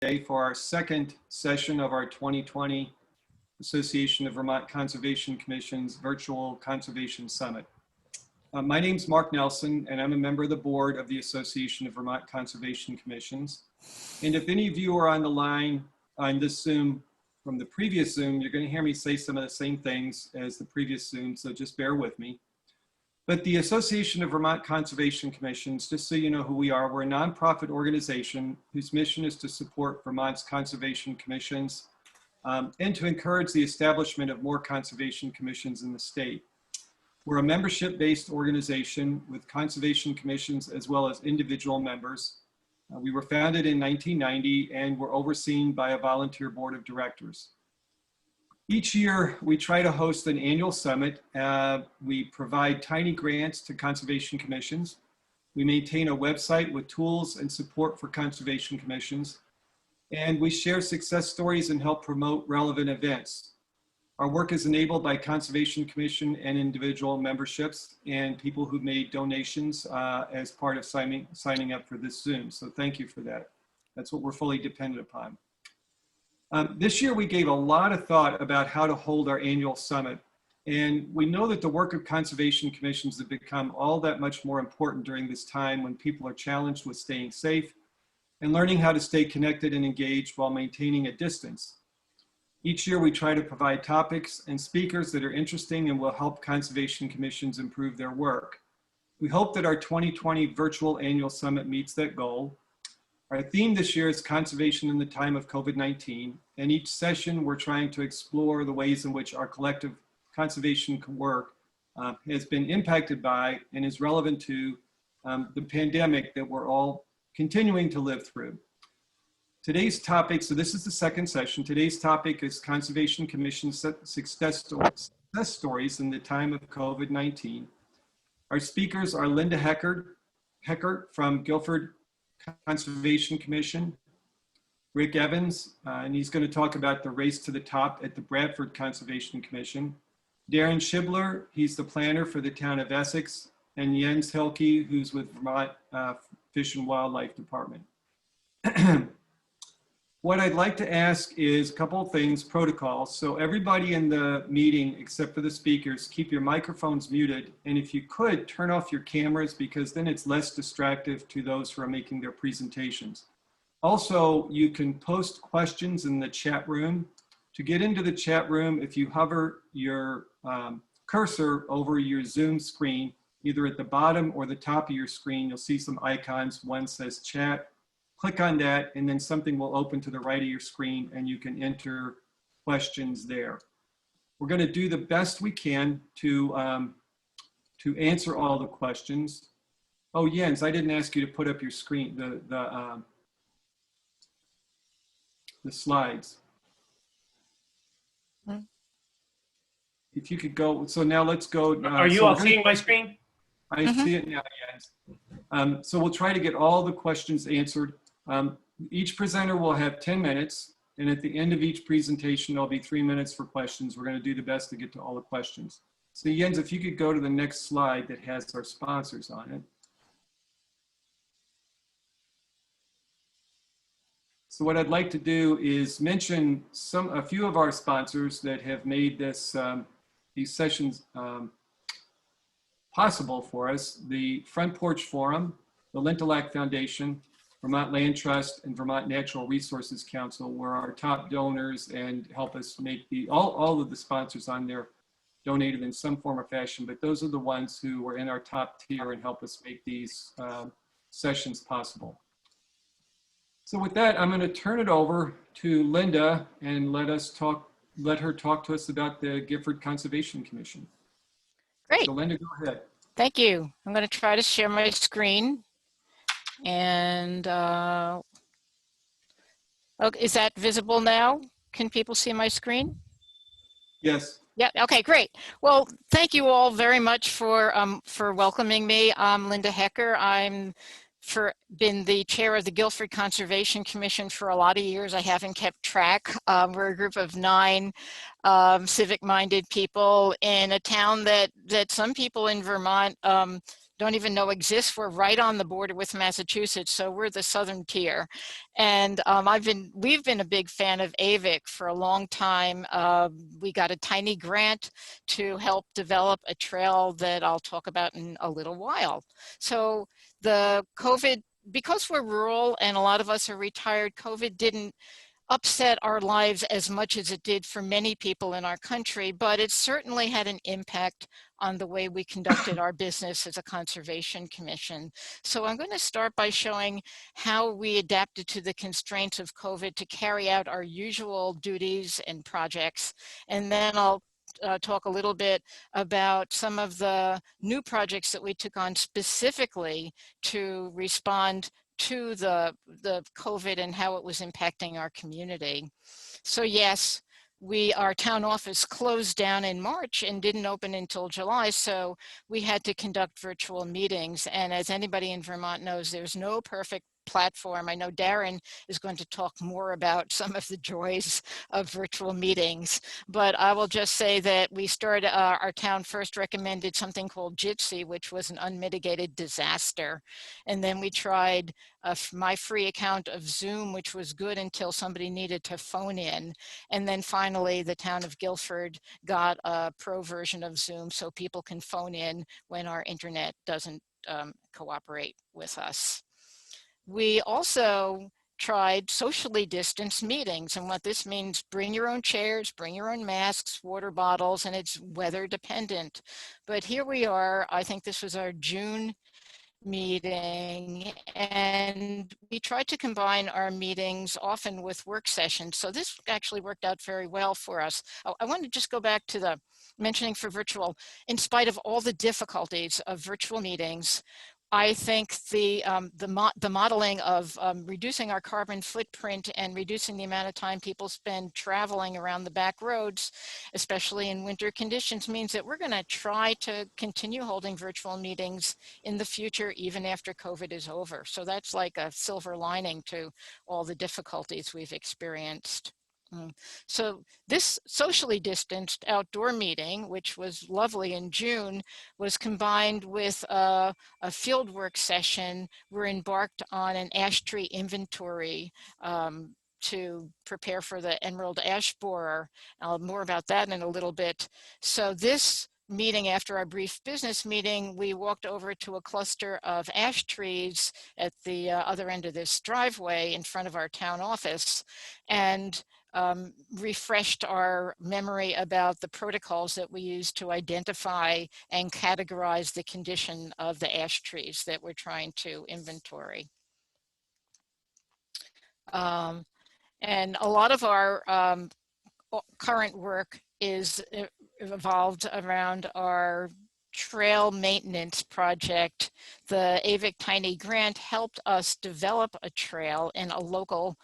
for our second session of our 2020 Association of Vermont Conservation Commission's Virtual Conservation Summit. My name's Mark Nelson, and I'm a member of the board of the Association of Vermont Conservation Commissions. And if any of you are on the line on this Zoom from the previous Zoom, you're going to hear me say some of the same things as the previous Zoom, so just bear with me. But the Association of Vermont Conservation Commissions, just so you know who we are, we're a nonprofit organization whose mission is to support Vermont's conservation commissions and to encourage the establishment of more conservation commissions in the state. We're a membership-based organization with conservation commissions as well as individual members. We were founded in 1990 and we're overseen by a volunteer board of directors. Each year, we try to host an annual summit. We provide tiny grants to conservation commissions. We maintain a website with tools and support for conservation commissions. And we share success stories and help promote relevant events. Our work is enabled by Conservation Commission and individual memberships and people who've made donations as part of signing up for this Zoom. So thank you for that. That's what we're fully dependent upon. This year, we gave a lot of thought about how to hold our annual summit. And we know that the work of conservation commissions has become all that much more important during this time when people are challenged with staying safe and learning how to stay connected and engaged while maintaining a distance. Each year, we try to provide topics and speakers that are interesting and will help conservation commissions improve their work. We hope that our 2020 virtual annual summit meets that goal. Our theme this year is conservation in the time of COVID-19, and each session we're trying to explore the ways in which our collective conservation work has been impacted by and is relevant to the pandemic that we're all continuing to live through. Today's topic, so this is the second session, today's topic is Conservation Commission success stories in the time of COVID-19. Our speakers are Linda Hecker from Guilford Conservation Commission, Rick Evans, and he's going to talk about the race to the top at the Bradford Conservation Commission. Darren Schibler, he's the planner for the town of Essex, and Jens Hilke, who's with Vermont Fish and Wildlife Department. What I'd like to ask is a couple of things, protocols. So everybody in the meeting, except for the speakers, keep your microphones muted. And if you could, turn off your cameras because then it's less distractive to those who are making their presentations. Also, you can post questions in the chat room. To get into the chat room, if you hover your cursor over your Zoom screen, either at the bottom or the top of your screen, you'll see some icons. One says chat. Click on that, and then something will open to the right of your screen, and you can enter questions there. We're going to do the best we can to answer all the questions. Oh, Jens, I didn't ask you to put up your screen, the slides. If you could go, so now let's go. Are you all seeing my screen? I see it now, Jens. So we'll try to get all the questions answered. Each presenter will have 10 minutes, and at the end of each presentation, there'll be 3 minutes for questions. We're going to do the best to get to all the questions. So Jens, if you could go to the next slide that has our sponsors on it. So what I'd like to do is mention a few of our sponsors that have made this, these sessions possible for us. The Front Porch Forum, the Lintelak Foundation, Vermont Land Trust, and Vermont Natural Resources Council were our top donors and help us make all of the sponsors on there donated in some form or fashion, but those are the ones who were in our top tier and help us make these sessions possible. So with that, I'm going to turn it over to Linda and let her talk to us about the Guilford Conservation Commission. Great. So Linda, go ahead. Thank you. I'm going to try to share my screen. And okay, is that visible now? Can people see my screen? Yes. Yeah, okay, great. Well, thank you all very much for welcoming me. I'm Linda Hecker. I'm been the chair of the Guilford Conservation Commission for a lot of years. I haven't kept track. We're a group of 9 civic-minded people in a town that some people in Vermont don't even know exists. We're right on the border with Massachusetts, so we're the southern tier. And we've been a big fan of AVIC for a long time. We got a tiny grant to help develop a trail that I'll talk about in a little while. So the COVID, because we're rural and a lot of us are retired, COVID didn't upset our lives as much as it did for many people in our country, but it certainly had an impact on the way we conducted our business as a conservation commission. So I'm going to start by showing how we adapted to the constraints of COVID to carry out our usual duties and projects. And then I'll talk a little bit about some of the new projects that we took on specifically to respond to the COVID and how it was impacting our community. So yes, our town office closed down in March and didn't open until July, so we had to conduct virtual meetings. And as anybody in Vermont knows, there's no perfect platform. I know Darren is going to talk more about some of the joys of virtual meetings, but I will just say that we started, our town first recommended something called Jitsi, which was an unmitigated disaster. And then we tried my free account of Zoom, which was good until somebody needed to phone in. And then finally, the town of Guilford got a pro version of Zoom so people can phone in when our internet doesn't cooperate with us. We also tried socially distanced meetings, and what this means, bring your own chairs, bring your own masks, water bottles, and it's weather dependent. But here we are, I think this was our June meeting, and we tried to combine our meetings often with work sessions. So this actually worked out very well for us. I want to just go back to the mentioning for virtual. In spite of all the difficulties of virtual meetings, I think the modeling of reducing our carbon footprint and reducing the amount of time people spend traveling around the back roads, especially in winter conditions, means that we're going to try to continue holding virtual meetings in the future, even after COVID is over. So that's like a silver lining to all the difficulties we've experienced. So this socially distanced outdoor meeting, which was lovely in June, was combined with a fieldwork session. We're embarked on an ash tree inventory to prepare for the emerald ash borer. More about that in a little bit. So this meeting, after our brief business meeting, we walked over to a cluster of ash trees at the other end of this driveway in front of our town office, and refreshed our memory about the protocols that we use to identify and categorize the condition of the ash trees that we're trying to inventory. And a lot of our current work is evolved around our trail maintenance project. The AVIC Tiny Grant helped us develop a trail in a local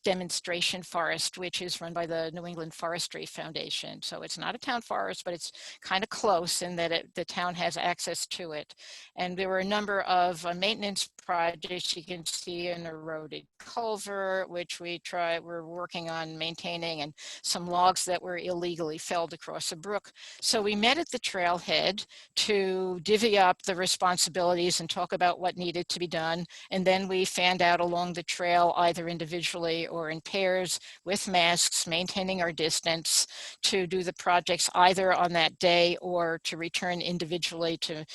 demonstration forest, which is run by the New England Forestry Foundation. So it's not a town forest, but it's kind of close in that the town has access to it. And there were a number of maintenance projects. You can see an eroded culvert, which we're working on maintaining, and some logs that were illegally felled across a brook. So we met at the trailhead to divvy up the responsibilities and talk about what needed to be done. And then we fanned out along the trail, either individually or in pairs with masks, maintaining our distance, to do the projects either on that day or to return individually to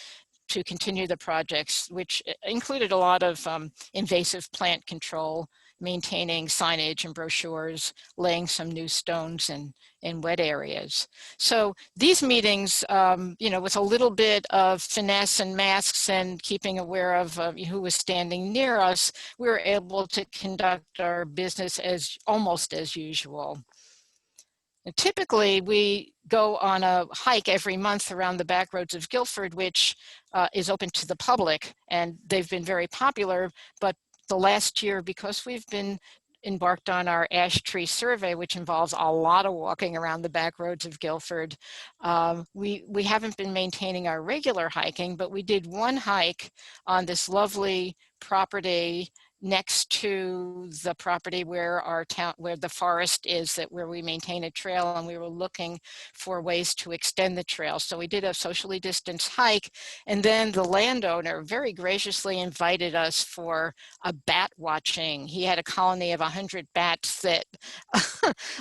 continue the projects, which included a lot of invasive plant control, maintaining signage and brochures, laying some new stones in wet areas. So these meetings, with a little bit of finesse and masks and keeping aware of who was standing near us, we were able to conduct our business almost as usual. And typically, we go on a hike every month around the back roads of Guilford, which is open to the public, and they've been very popular. But the last year, because we've been embarked on our ash tree survey, which involves a lot of walking around the back roads of Guilford, we haven't been maintaining our regular hiking, but we did one hike on this lovely property next to the property where our town, where the forest is, that where we maintain a trail, and we were looking for ways to extend the trail. So we did a socially distanced hike, and then the landowner very graciously invited us for a bat watching. He had a colony of 100 bats that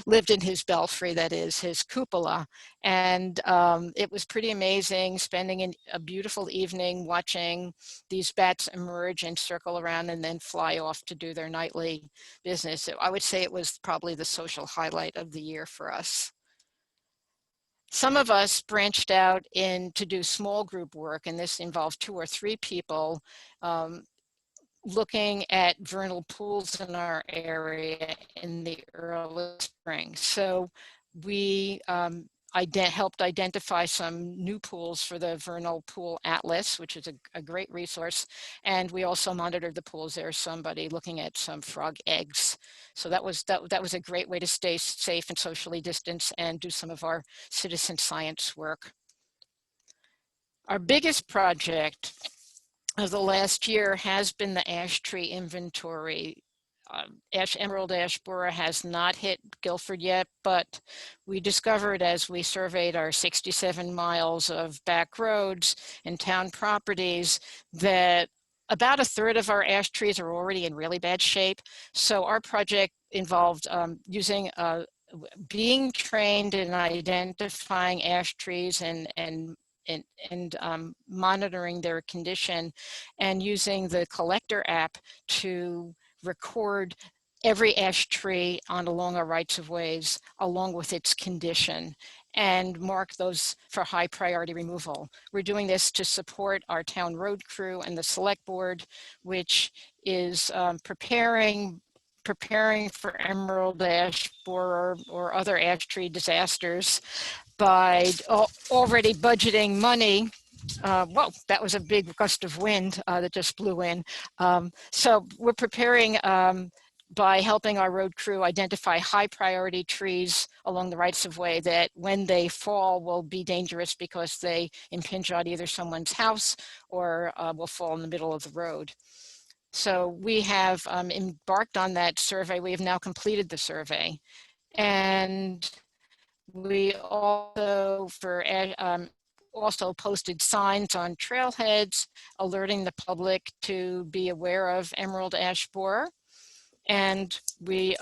lived in his belfry, that is his cupola. And it was pretty amazing spending a beautiful evening watching these bats emerge and circle around and then fly off to do their nightly business. So I would say it was probably the social highlight of the year for us. Some of us branched out to do small group work, and this involved 2 or 3 people looking at vernal pools in our area in the early spring. So we helped identify some new pools for the Vernal Pool Atlas, which is a great resource. And we also monitored the pools. There's somebody looking at some frog eggs. So that was a great way to stay safe and socially distanced and do some of our citizen science work. Our biggest project of the last year has been the ash tree inventory. Emerald ash borer has not hit Guilford yet, but we discovered as we surveyed our 67 miles of back roads and town properties that about 1/3 of our ash trees are already in really bad shape. So our project involved being trained in identifying ash trees and monitoring their condition, and using the collector app to record every ash tree along our rights of ways along with its condition and mark those for high priority removal. We're doing this to support our town road crew and the select board, which is preparing for emerald ash borer or other ash tree disasters by already budgeting money. Whoa, that was a big gust of wind that just blew in. So we're preparing by helping our road crew identify high priority trees along the rights of way that when they fall will be dangerous because they impinge on either someone's house or will fall in the middle of the road. So we have embarked on that survey. We have now completed the survey. And we also posted signs on trailheads alerting the public to be aware of emerald ash borer. And we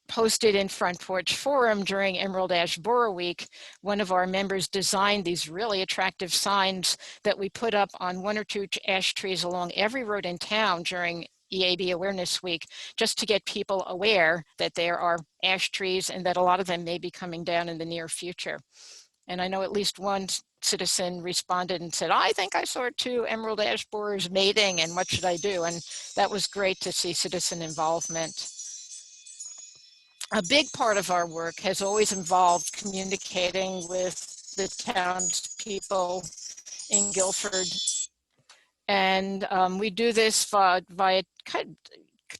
posted in Front Porch Forum during Emerald Ash Borer Week. One of our members designed these really attractive signs that we put up on 1 or 2 ash trees along every road in town during EAB Awareness Week, just to get people aware that there are ash trees and that a lot of them may be coming down in the near future. And I know at least one citizen responded and said, I think I saw 2 emerald ash borers mating, and what should I do? And that was great to see citizen involvement. A big part of our work has always involved communicating with the townspeople in Guilford. And we do this via kind of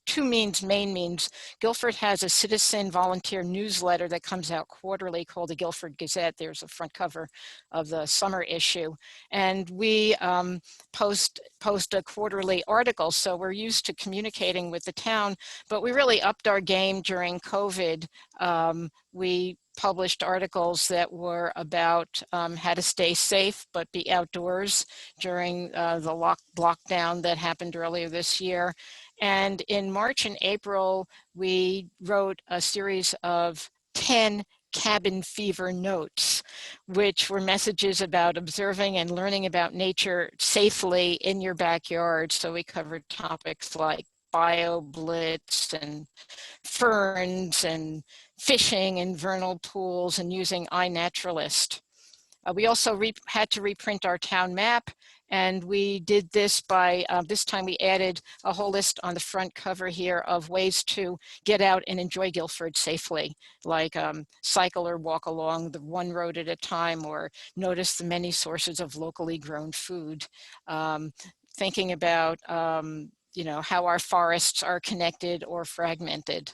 2 main means. Guilford has a citizen volunteer newsletter that comes out quarterly called the Guilford Gazette. There's a front cover of the summer issue. And we post a quarterly article. So we're used to communicating with the town, but we really upped our game during COVID. We published articles that were about how to stay safe but be outdoors during the lockdown that happened earlier this year. And in March and April, we wrote a series of 10 cabin fever notes, which were messages about observing and learning about nature safely in your backyard. So we covered topics like BioBlitz and ferns and fishing in vernal pools and using iNaturalist. We also had to reprint our town map, and we did this by, this time we added a whole list on the front cover here of ways to get out and enjoy Guilford safely, like cycle or walk along the 1 road at a time, or notice the many sources of locally grown food. Thinking about how our forests are connected or fragmented.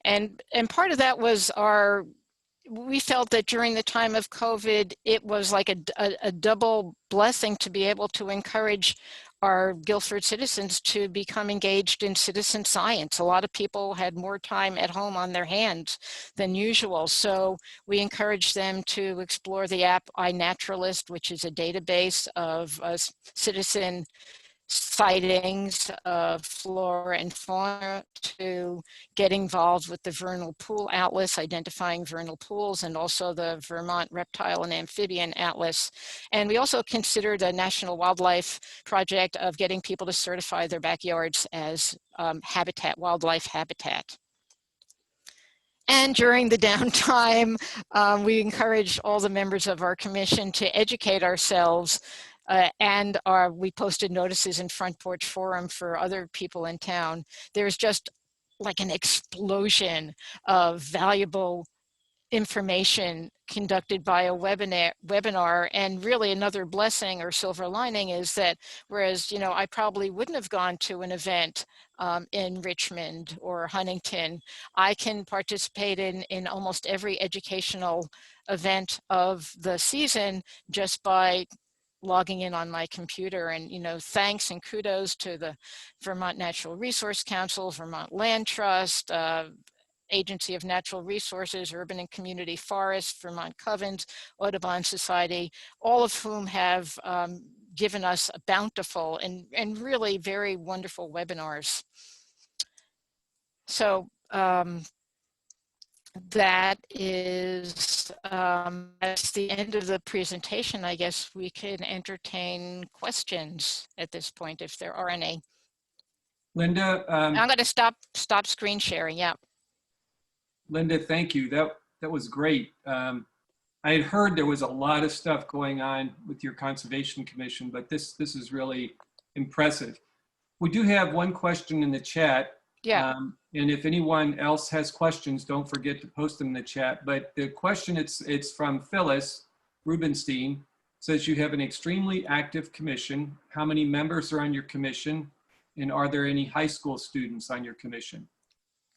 And part of that was our we felt that during the time of COVID, it was like a double blessing to be able to encourage our Guilford citizens to become engaged in citizen science. A lot of people had more time at home on their hands than usual. So we encouraged them to explore the app iNaturalist, which is a database of citizen sightings of flora and fauna, to get involved with the Vernal Pool Atlas, identifying vernal pools, and also the Vermont Reptile and Amphibian Atlas. And we also considered a National Wildlife Project of getting people to certify their backyards as wildlife habitat. And during the downtime, we encouraged all the members of our commission to educate ourselves, and we posted notices in Front Porch Forum for other people in town. There's just like an explosion of valuable information conducted by a webinar, and really another blessing or silver lining is that whereas I probably wouldn't have gone to an event in Richmond or Huntington, I can participate in almost every educational event of the season just by logging in on my computer. And thanks and kudos to the Vermont Natural Resource Council, Vermont Land Trust, Agency of Natural Resources, Urban and Community Forests, Vermont Covens, Audubon Society, all of whom have given us a bountiful and really very wonderful webinars. So that is that's the end of the presentation. I guess we can entertain questions at this point if there are any. Linda, I'm going to stop screen sharing. Yeah. Linda, thank you. That was great. I had heard there was a lot of stuff going on with your Conservation Commission, but this is really impressive. We do have one question in the chat. Yeah. And if anyone else has questions, don't forget to post them in the chat. But the question, it's from Phyllis Rubenstein. Says you have an extremely active commission. How many members are on your commission? And are there any high school students on your commission?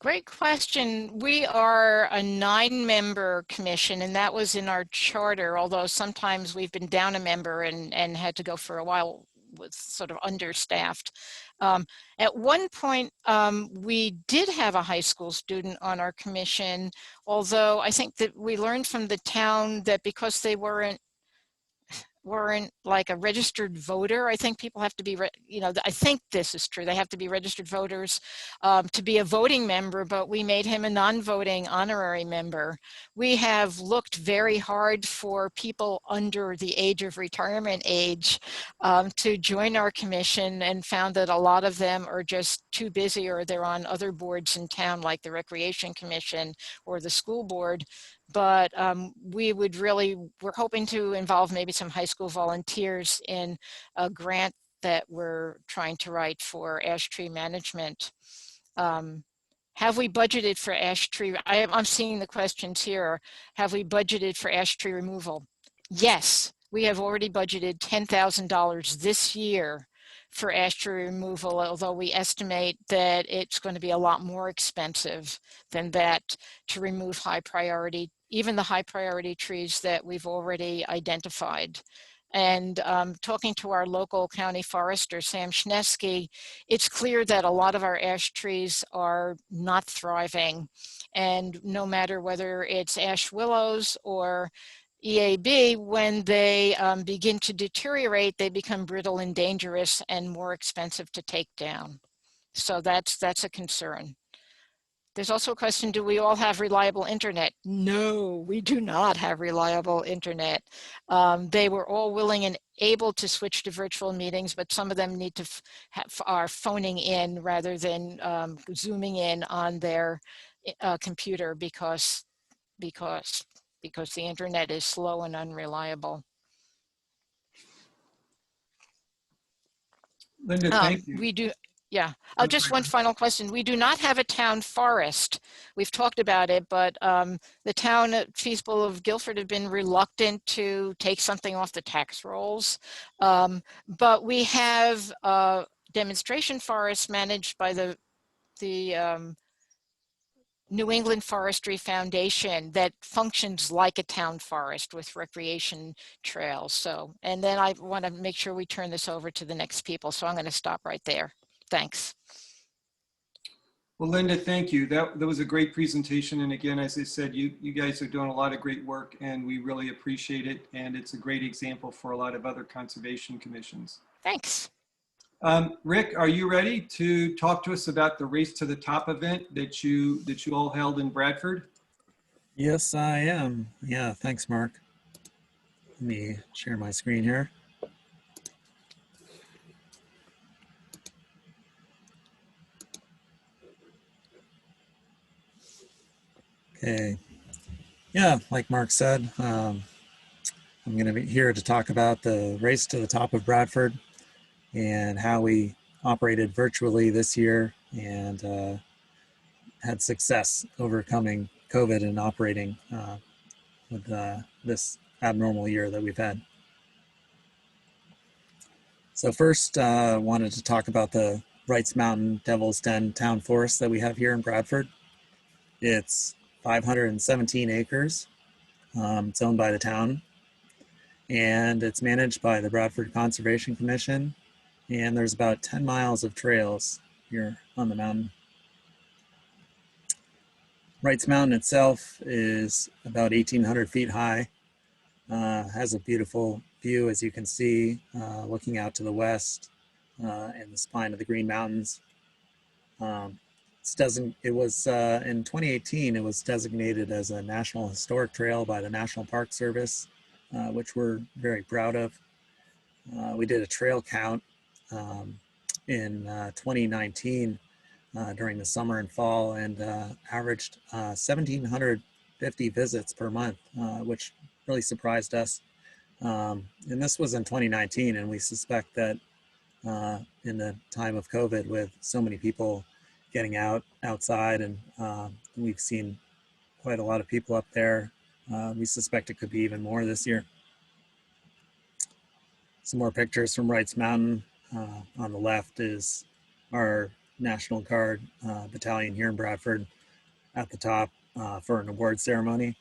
Great question. We are a 9-member commission, and that was in our charter, although sometimes we've been down a member and had to go for a while with sort of understaffed. At one point, we did have a high school student on our commission, although I think that we learned from the town that because they weren't like a registered voter. I think people have to be, I think this is true. They have to be registered voters to be a voting member, but we made him a non-voting honorary member. We have looked very hard for people under the age of retirement age to join our commission, and found that a lot of them are just too busy, or they're on other boards in town like the Recreation Commission or the school board. But we're hoping to involve maybe some high school volunteers in a grant that we're trying to write for ash tree management. Have we budgeted for ash tree? I'm seeing the questions here. Have we budgeted for ash tree removal? Yes, we have already budgeted $10,000 this year for ash tree removal, although we estimate that it's going to be a lot more expensive than that to remove even the high priority trees that we've already identified. And talking to our local county forester, Sam Schnesky, it's clear that a lot of our ash trees are not thriving. And no matter whether it's ash willows or EAB, when they begin to deteriorate, they become brittle and dangerous and more expensive to take down. So that's a concern. There's also a question, do we all have reliable internet? No, we do not have reliable internet. They were all willing and able to switch to virtual meetings, but some of them need to are phoning in rather than zooming in on their computer because the internet is slow and unreliable. Linda, thank you. We do, yeah. Just one final question. We do not have a town forest. We've talked about it, but the town people of Guilford have been reluctant to take something off the tax rolls. But we have demonstration forests managed by the New England Forestry Foundation that functions like a town forest with recreation trails. So, and then I want to make sure we turn this over to the next people. So I'm going to stop right there. Thanks. Well, Linda, thank you. That was a great presentation. And again, as I said, you guys are doing a lot of great work and we really appreciate it. And it's a great example for a lot of other conservation commissions. Thanks. Rick, are you ready to talk to us about the Race to the Top event that you all held in Bradford? Yes, I am. Yeah, thanks, Mark. Let me share my screen here. Okay. Yeah, like Mark said, I'm going to be here to talk about the Race to the Top of Bradford and how we operated virtually this year and had success overcoming COVID and operating with this abnormal year that we've had. So first, wanted to talk about the Wrights Mountain Devil's Den Town Forest that we have here in Bradford. It's 517 acres. It's owned by the town, and it's managed by the Bradford Conservation Commission. And there's about 10 miles of trails here on the mountain. Wrights Mountain itself is about 1,800 feet high. Has a beautiful view, as you can see, looking out to the west and the spine of the Green Mountains. It was in 2018, it was designated as a National Historic Trail by the National Park Service, which we're very proud of. We did a trail count in 2019 during the summer and fall and averaged 1,750 visits per month, which really surprised us. And this was in 2019, and we suspect that in the time of COVID, with so many people getting outside, and we've seen quite a lot of people up there. We suspect it could be even more this year. Some more pictures from Wrights Mountain. On the left is our National Guard battalion here in Bradford at the top for an award ceremony.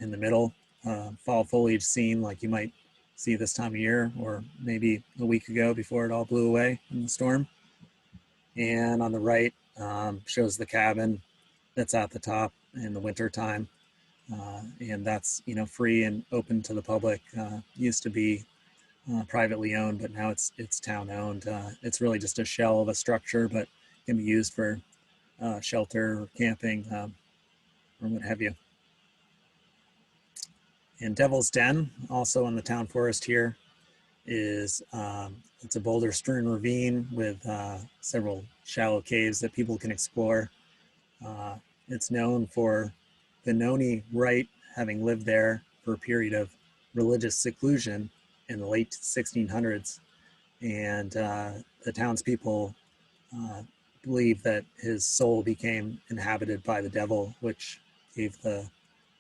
In the middle, fall foliage scene like you might see this time of year, or maybe a week ago before it all blew away in the storm. And on the right shows the cabin that's at the top in the winter time. And that's, free and open to the public. Used to be privately owned, but now it's town owned. It's really just a shell of a structure, but can be used for shelter or camping or what have you. And Devil's Den, also in the town forest here, is it's a boulder strewn ravine with several shallow caves that people can explore. It's known for Benoni Wright having lived there for a period of religious seclusion in the late 1600s, and the townspeople believe that his soul became inhabited by the devil, which gave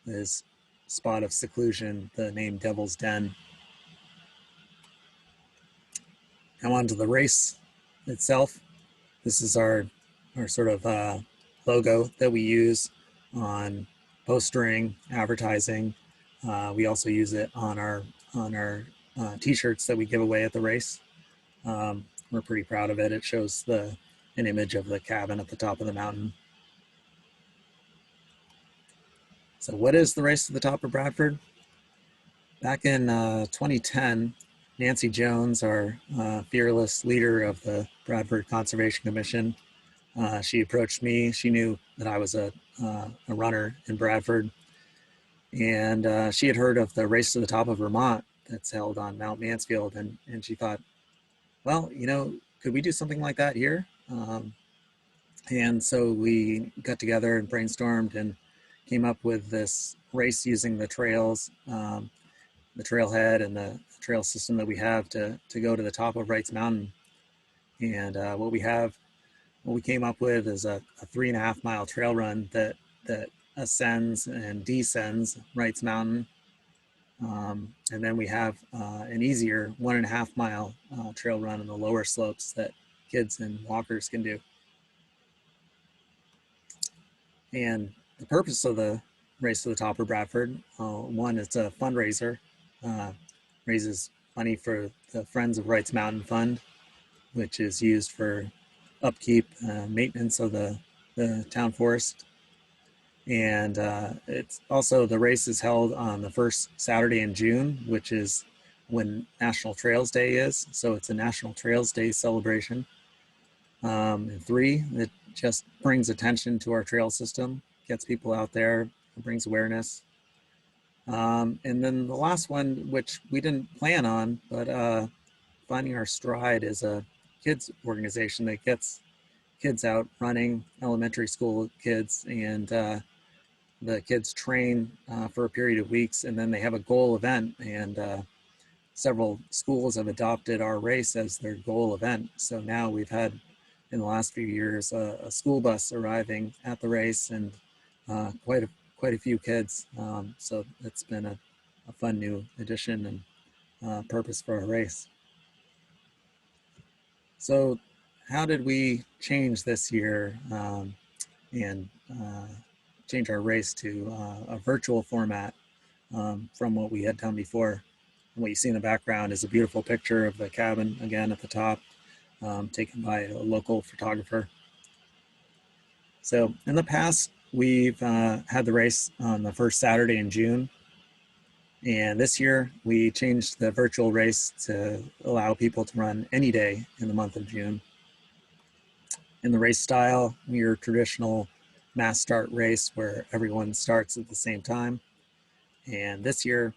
his spot of seclusion the name Devil's Den. Now on to the race itself. This is our sort of logo that we use on postering, advertising. We also use it on our t-shirts that we give away at the race. We're pretty proud of it. It shows an image of the cabin at the top of the mountain. So what is the Race to the Top of Bradford? Back in 2010, Nancy Jones, our fearless leader of the Bradford Conservation Commission, she approached me. She knew that I was a runner in Bradford, and she had heard of the Race to the Top of Vermont that's held on Mount Mansfield, and she thought, well, could we do something like that here? And so we got together and brainstormed and came up with this race using the trails, the trailhead and the trail system that we have to go to the top of Wrights Mountain. And what we came up with is a 3.5 mile trail run that ascends and descends Wrights Mountain. And then we have an easier 1.5 mile trail run in the lower slopes that kids and walkers can do. And the purpose of the Race to the Top of Bradford, one, it's a fundraiser, raises money for the Friends of Wrights Mountain Fund, which is used for upkeep, maintenance of the town forest. And it's also, the race is held on the first Saturday in June, which is when National Trails Day is. So it's a National Trails Day celebration. And three, it just brings attention to our trail system, gets people out there, brings awareness. And then the last one, which we didn't plan on, but Finding Our Stride is a kids organization that gets kids out running, elementary school kids, and the kids train for a period of weeks, and then they have a goal event, and several schools have adopted our race as their goal event. So now we've had, in the last few years, a school bus arriving at the race, and quite a few kids. So it's been a fun new addition and purpose for our race. So how did we change this year and change our race to a virtual format from what we had done before? And what you see in the background is a beautiful picture of the cabin, again at the top, taken by a local photographer. So in the past, we've had the race on the first Saturday in June. And this year, we changed the virtual race to allow people to run any day in the month of June. In the race style, your traditional mass start race where everyone starts at the same time. And this year,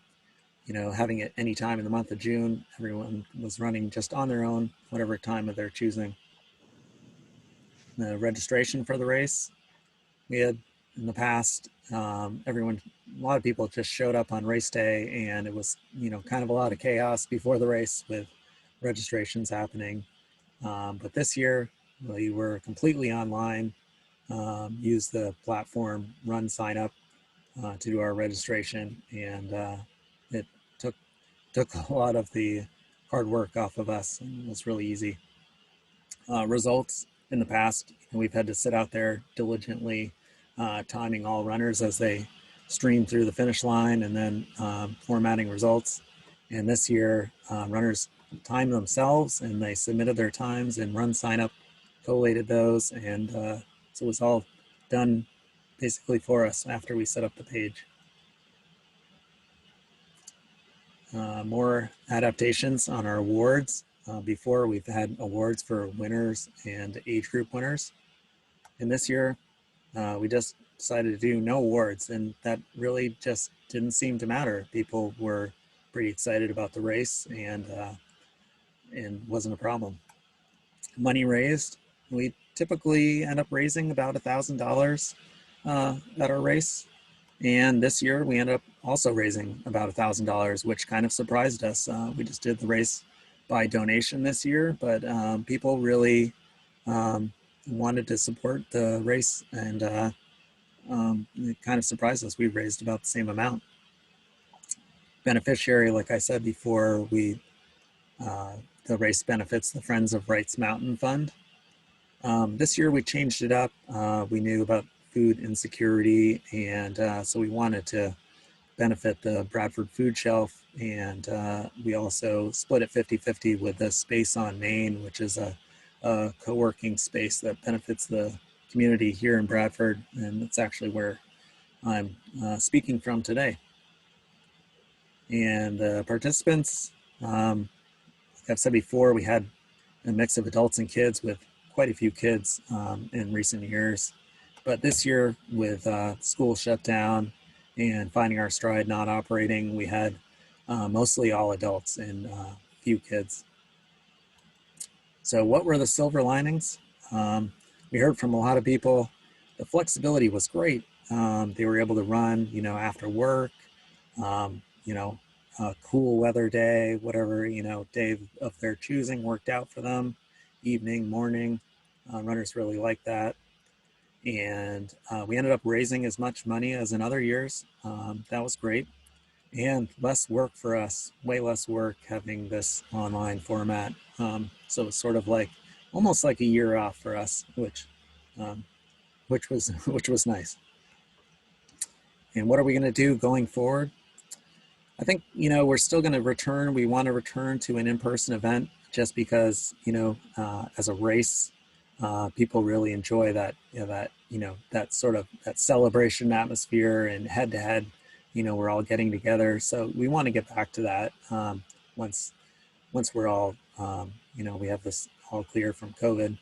having it any time in the month of June, everyone was running just on their own, whatever time of their choosing. The registration for the race, we had in the past, a lot of people just showed up on race day, and it was, kind of a lot of chaos before the race with registrations happening. But this year, we were completely online, used the platform Run Sign Up to do our registration, and it took a lot of the hard work off of us, and it was really easy. Results in the past, we've had to sit out there diligently timing all runners as they stream through the finish line, and then formatting results. And this year, runners timed themselves and they submitted their times, and Run Sign Up collated those, and so it was all done basically for us after we set up the page. More adaptations on our awards. Before, we've had awards for winners and age group winners. And this year, we just decided to do no awards, and that really just didn't seem to matter. People were pretty excited about the race, and wasn't a problem. Money raised, we typically end up raising about $1,000 at our race. And this year we ended up also raising about $1,000, which kind of surprised us. We just did the race by donation this year, but people really wanted to support the race, and it kind of surprised us. We raised about the same amount. Beneficiary, like I said before, the race benefits the Friends of Wrights Mountain Fund. This year we changed it up. We knew about food insecurity, and so we wanted to benefit the Bradford food shelf, and we also split it 50-50 with the Space on Main, which is a co-working space that benefits the community here in Bradford, and it's actually where I'm speaking from today. And participants, like I've said before, we had a mix of adults and kids, with quite a few kids in recent years. But this year, with school shut down and Finding Our Stride not operating, we had mostly all adults and few kids. So what were the silver linings? We heard from a lot of people, the flexibility was great. They were able to run, after work, a cool weather day, whatever, day of their choosing worked out for them, evening, morning. Runners really like that. And we ended up raising as much money as in other years. That was great. And less work for us, way less work having this online format. So it's sort of almost like a year off for us, which was nice. And what are we going to do going forward? I think, we're still going to return. We want to return to an in-person event just because, as a race, people really enjoy that, that sort of that celebration atmosphere and head to head, we're all getting together. So we want to get back to that once we're all, we have this all clear from COVID.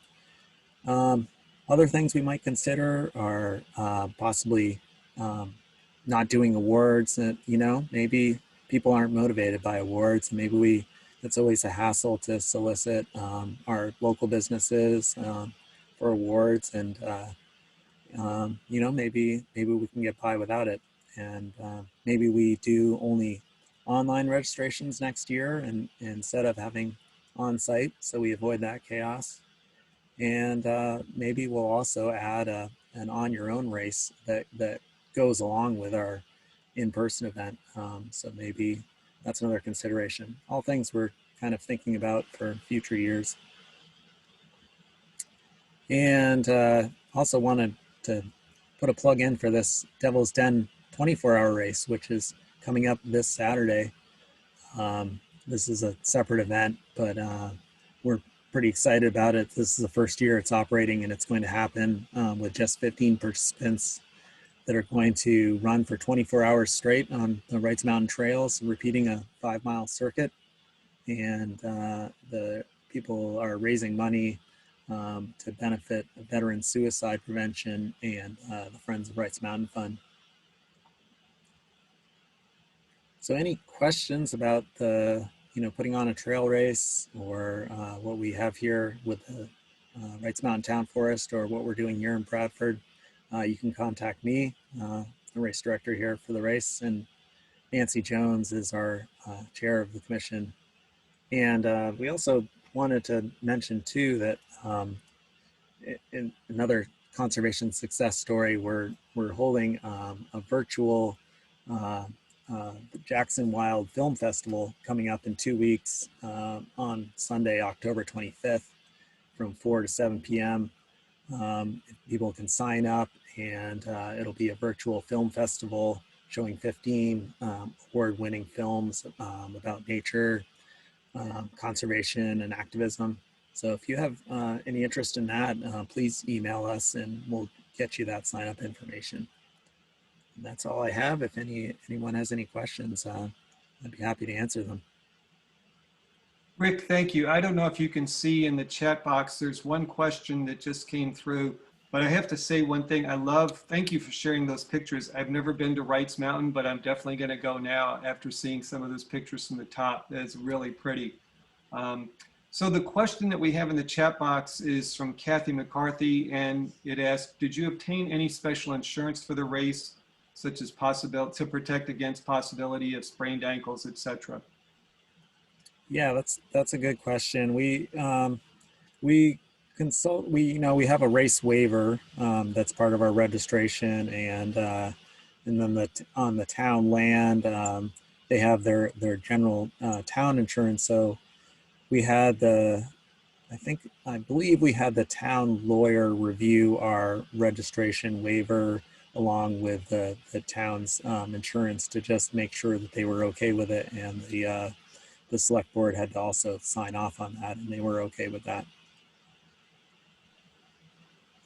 Other things we might consider are possibly not doing awards. Maybe people aren't motivated by awards. Maybe it's always a hassle to solicit our local businesses for awards, and maybe we can get by without it. And maybe we do only online registrations next year, and instead of having on site, so we avoid that chaos. And maybe we'll also add an on your own race that goes along with our in-person event. So maybe that's another consideration. All things we're kind of thinking about for future years. And also wanted to put a plug in for this Devil's Den 24-hour race, which is coming up this Saturday. This is a separate event, but we're pretty excited about it. This is the first year it's operating, and it's going to happen with just 15 participants that are going to run for 24 hours straight on the Wrights Mountain trails, repeating a 5-mile circuit. And the people are raising money to benefit veteran suicide prevention and the Friends of Wrights Mountain Fund. So any questions about the, putting on a trail race, or what we have here with the Wrights Mountain Town Forest, or what we're doing here in Bradford, you can contact me, the race director here for the race, and Nancy Jones is our chair of the commission. And we also wanted to mention too that in another conservation success story, we're holding a virtual Jackson Wild Film Festival coming up in 2 weeks on Sunday, October 25th from 4 to 7 p.m. People can sign up, and it'll be a virtual film festival showing 15 award-winning films about nature, conservation, and activism. So if you have any interest in that, please email us and we'll get you that sign-up information. And that's all I have. If anyone has any questions, I'd be happy to answer them. Rick, thank you. I don't know if you can see in the chat box, there's one question that just came through, but I have to say one thing. Thank you for sharing those pictures. I've never been to Wrights Mountain, but I'm definitely going to go now after seeing some of those pictures from the top. That's really pretty. So the question that we have in the chat box is from Kathy McCarthy, and it asks, did you obtain any special insurance for the race, such as to protect against possibility of sprained ankles, etc.? Yeah, that's a good question. We consult. We have a race waiver that's part of our registration, and then on the town land they have their general town insurance. So we had I believe we had the town lawyer review our registration waiver along with the town's insurance to just make sure that they were okay with it, and the select board had to also sign off on that, and they were okay with that.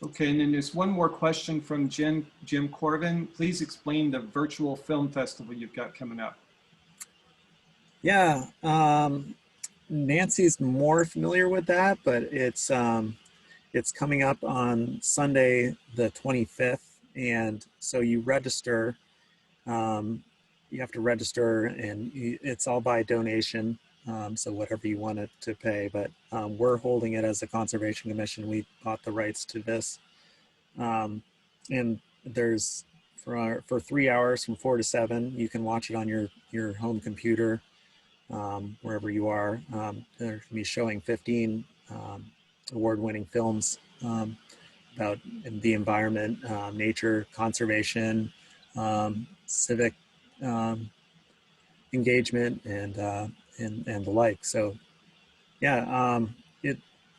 Okay, and then there's one more question from Jim Corvin. Please explain the virtual film festival you've got coming up. Yeah, Nancy's more familiar with that, but it's coming up on Sunday the 25th, and so you register. You have to register, and it's all by donation, so whatever you wanted to pay. But we're holding it as a conservation commission. We bought the rights to this, and there's for 3 hours from 4 to 7. You can watch it on your home computer. Wherever you are, they're going to be showing 15 award-winning films about the environment, nature, conservation, civic engagement, and the like. So, yeah,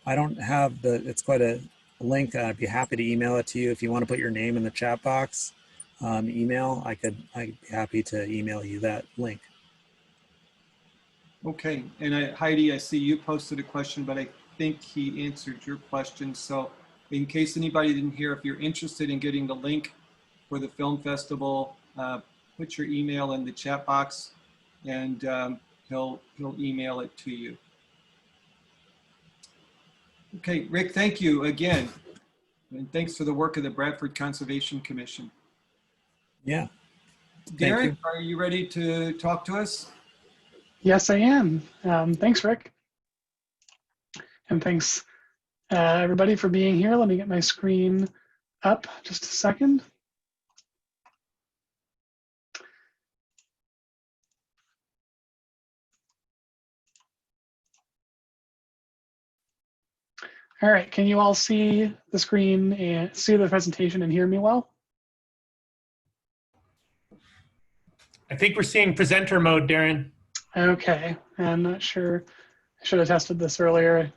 I don't have it's quite a link. I'd be happy to email it to you if you want to put your name in the chat box. email, I'd be happy to email you that link. Okay, and Heidi, I see you posted a question, but I think he answered your question. So in case anybody didn't hear, if you're interested in getting the link for the film festival, put your email in the chat box, and he'll email it to you. Okay, Rick, thank you again. And thanks for the work of the Bradford Conservation Commission. Yeah. Darren, are you ready to talk to us? Yes, I am. Thanks, Rick. And thanks, everybody, for being here. Let me get my screen up just a second. All right, can you all see the screen and see the presentation and hear me well? I think we're seeing presenter mode, Darren. Okay, I'm not sure. I should have tested this earlier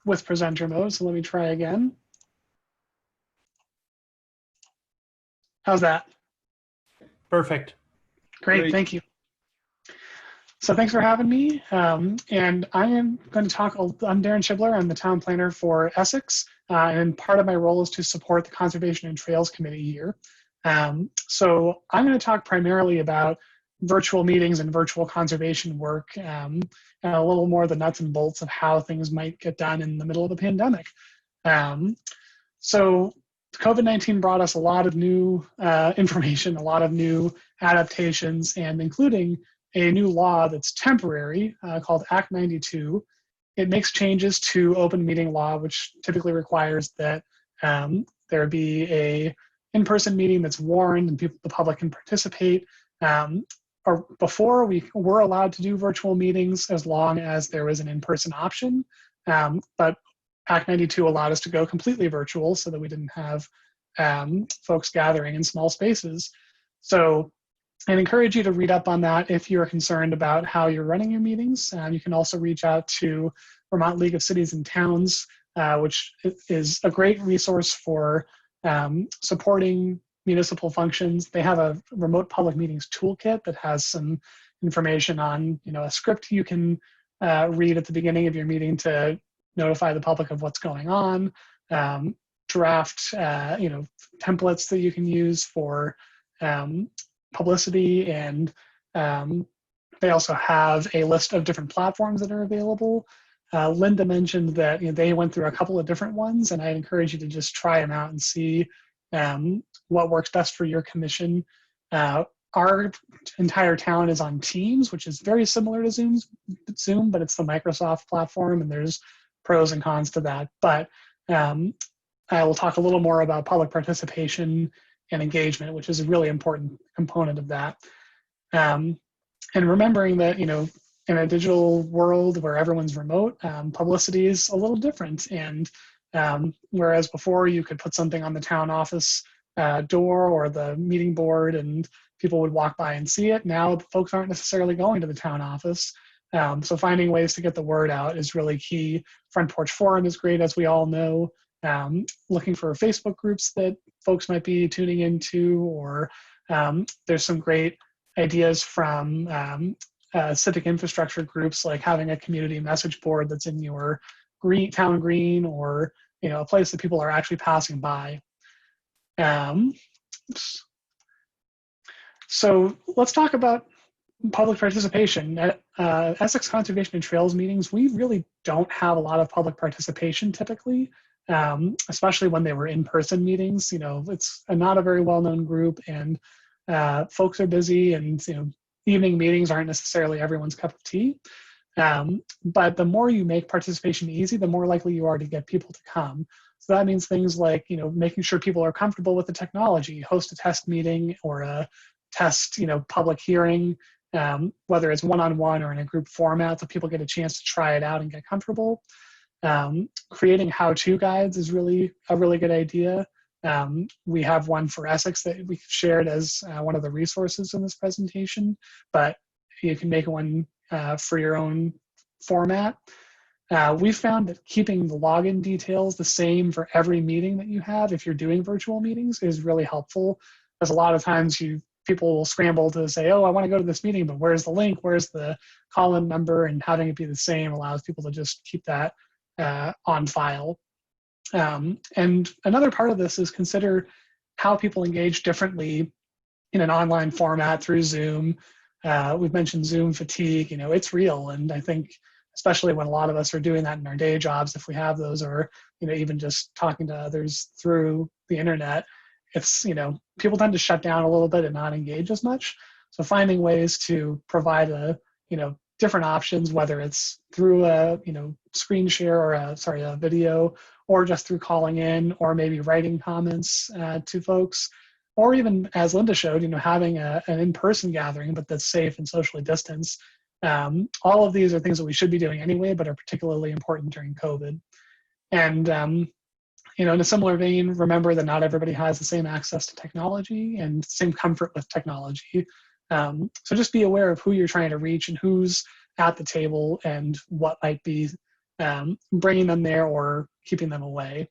with presenter mode, so let me try again. How's that? Perfect. Great, thank you. So thanks for having me. And I am going to talk, I'm Darren Schibler. I'm the town planner for Essex. And part of my role is to support the Conservation and Trails Committee here. So I'm going to talk primarily about virtual meetings and virtual conservation work, and a little more the nuts and bolts of how things might get done in the middle of the pandemic. So COVID-19 brought us a lot of new information, a lot of new adaptations, and including a new law that's temporary called Act 92. It makes changes to open meeting law, which typically requires that there be a in-person meeting that's warned and the public can participate. Or before, we were allowed to do virtual meetings as long as there was an in-person option, but Act 92 allowed us to go completely virtual so that we didn't have folks gathering in small spaces. So I'd encourage you to read up on that if you're concerned about how you're running your meetings. You can also reach out to Vermont League of Cities and Towns, which is a great resource for supporting municipal functions. They have a remote public meetings toolkit that has some information on, a script you can read at the beginning of your meeting to notify the public of what's going on, draft, templates that you can use for publicity, and they also have a list of different platforms that are available. Linda mentioned that they went through a couple of different ones, and I'd encourage you to just try them out and see what works best for your commission. Our entire town is on Teams, which is very similar to Zoom, but it's the Microsoft platform, and there's pros and cons to that. But I will talk a little more about public participation and engagement, which is a really important component of that. And remembering that, in a digital world where everyone's remote, publicity is a little different. And whereas before you could put something on the town office door or the meeting board and people would walk by and see it, now folks aren't necessarily going to the town office. So finding ways to get the word out is really key. Front Porch Forum is great, as we all know. Looking for Facebook groups that folks might be tuning into, or there's some great ideas from civic infrastructure groups, like having a community message board that's in your town green, or a place that people are actually passing by. So let's talk about public participation. At Essex Conservation and Trails meetings, we really don't have a lot of public participation typically, especially when they were in-person meetings. It's not a very well-known group, and folks are busy, and evening meetings aren't necessarily everyone's cup of tea. But the more you make participation easy, the more likely you are to get people to come. So that means things like, making sure people are comfortable with the technology, host a test meeting or a test, public hearing, whether it's one-on-one or in a group format, so people get a chance to try it out and get comfortable. Creating how-to guides is really a really good idea. We have one for Essex that we shared as one of the resources in this presentation, but you can make one for your own format. We found that keeping the login details the same for every meeting that you have, if you're doing virtual meetings, is really helpful. because a lot of times people will scramble to say, oh, I want to go to this meeting, but where's the link? Where's the call-in number? And having it be the same allows people to just keep that on file. And another part of this is consider how people engage differently in an online format through Zoom. We've mentioned Zoom fatigue. It's real. And I think especially when a lot of us are doing that in our day jobs, if we have those, or even just talking to others through the internet, it's people tend to shut down a little bit and not engage as much. So finding ways to provide different options, whether it's through a screen share or a video, or just through calling in, or maybe writing comments to folks, or even, as Linda showed, having an in-person gathering, but that's safe and socially distanced. All of these are things that we should be doing anyway, but are particularly important during COVID. And in a similar vein, remember that not everybody has the same access to technology and same comfort with technology. So just be aware of who you're trying to reach and who's at the table and what might be bringing them there or keeping them away.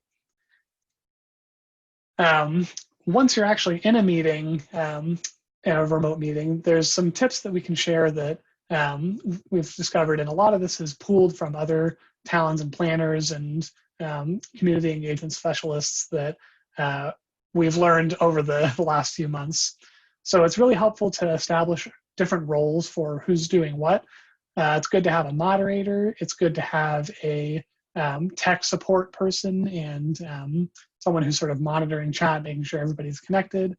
Once you're actually in a meeting, a remote meeting, there's some tips that we can share that we've discovered, and a lot of this is pooled from other talents and planners and community engagement specialists that we've learned over the last few months. So it's really helpful to establish different roles for who's doing what. It's good to have a moderator. It's good to have a tech support person and someone who's sort of monitoring chat, making sure everybody's connected.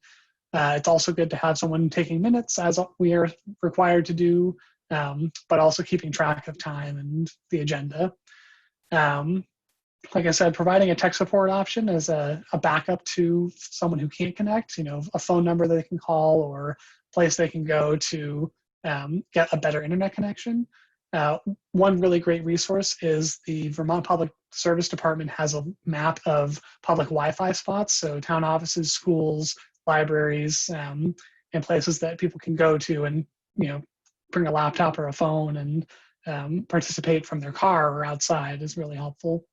It's also good to have someone taking minutes, as we are required to do, but also keeping track of time and the agenda. Like I said, providing a tech support option as a backup to someone who can't connect, a phone number that they can call or place they can go to get a better internet connection. One really great resource is the Vermont Public Service Department has a map of public Wi-Fi spots, so town offices, schools, libraries, and places that people can go to and bring a laptop or a phone and participate from their car or outside is really helpful.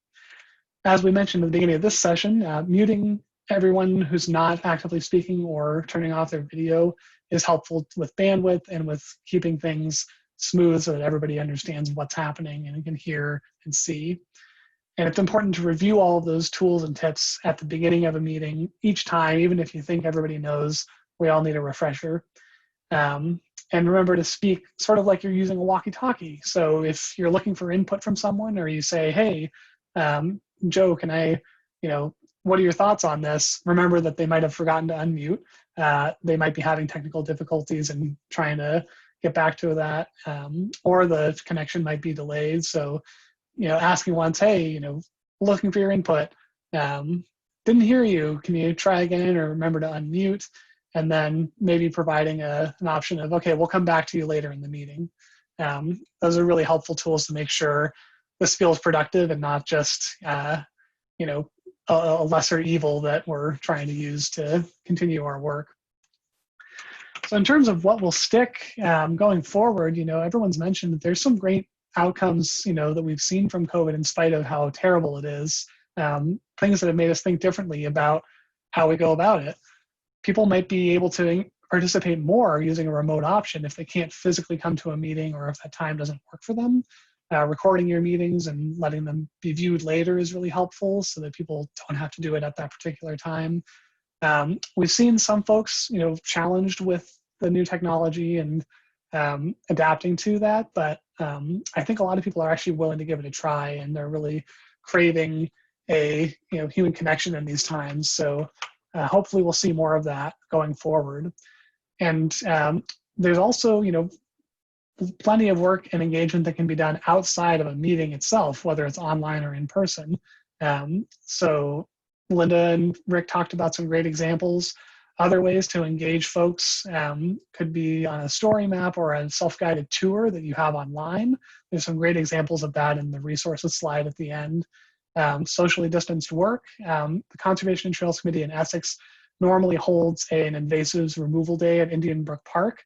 As we mentioned at the beginning of this session, muting everyone who's not actively speaking or turning off their video is helpful with bandwidth and with keeping things smooth so that everybody understands what's happening and can hear and see. And it's important to review all of those tools and tips at the beginning of a meeting each time, even if you think everybody knows. We all need a refresher. And remember to speak sort of like you're using a walkie-talkie. So if you're looking for input from someone, or you say, hey, Joe, can I, what are your thoughts on this? Remember that they might have forgotten to unmute. They might be having technical difficulties and trying to get back to that, or the connection might be delayed. So, asking once, hey, looking for your input. Didn't hear you. Can you try again, or remember to unmute? And then maybe providing an option of, okay, we'll come back to you later in the meeting. Those are really helpful tools to make sure this feels productive and not just, a lesser evil that we're trying to use to continue our work. So in terms of what will stick going forward, everyone's mentioned that there's some great outcomes, that we've seen from COVID in spite of how terrible it is. Things that have made us think differently about how we go about it. People might be able to participate more using a remote option if they can't physically come to a meeting or if that time doesn't work for them. Recording your meetings and letting them be viewed later is really helpful so that people don't have to do it at that particular time. We've seen some folks, challenged with the new technology and adapting to that, but I think a lot of people are actually willing to give it a try, and they're really craving a human connection in these times. So hopefully we'll see more of that going forward. And there's also, plenty of work and engagement that can be done outside of a meeting itself, whether it's online or in person. So Linda and Rick talked about some great examples. Other ways to engage folks could be on a story map or a self-guided tour that you have online. There's some great examples of that in the resources slide at the end. Socially distanced work. The Conservation and Trails Committee in Essex normally holds an invasives removal day at Indian Brook Park.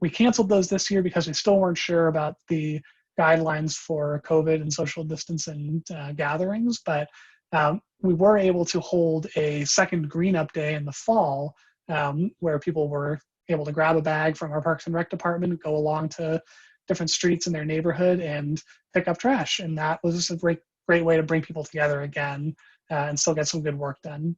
We canceled those this year because we still weren't sure about the guidelines for COVID and social distance and gatherings, but we were able to hold a second green up day in the fall where people were able to grab a bag from our Parks and Rec department, go along to different streets in their neighborhood and pick up trash. And that was just a great way to bring people together again and still get some good work done.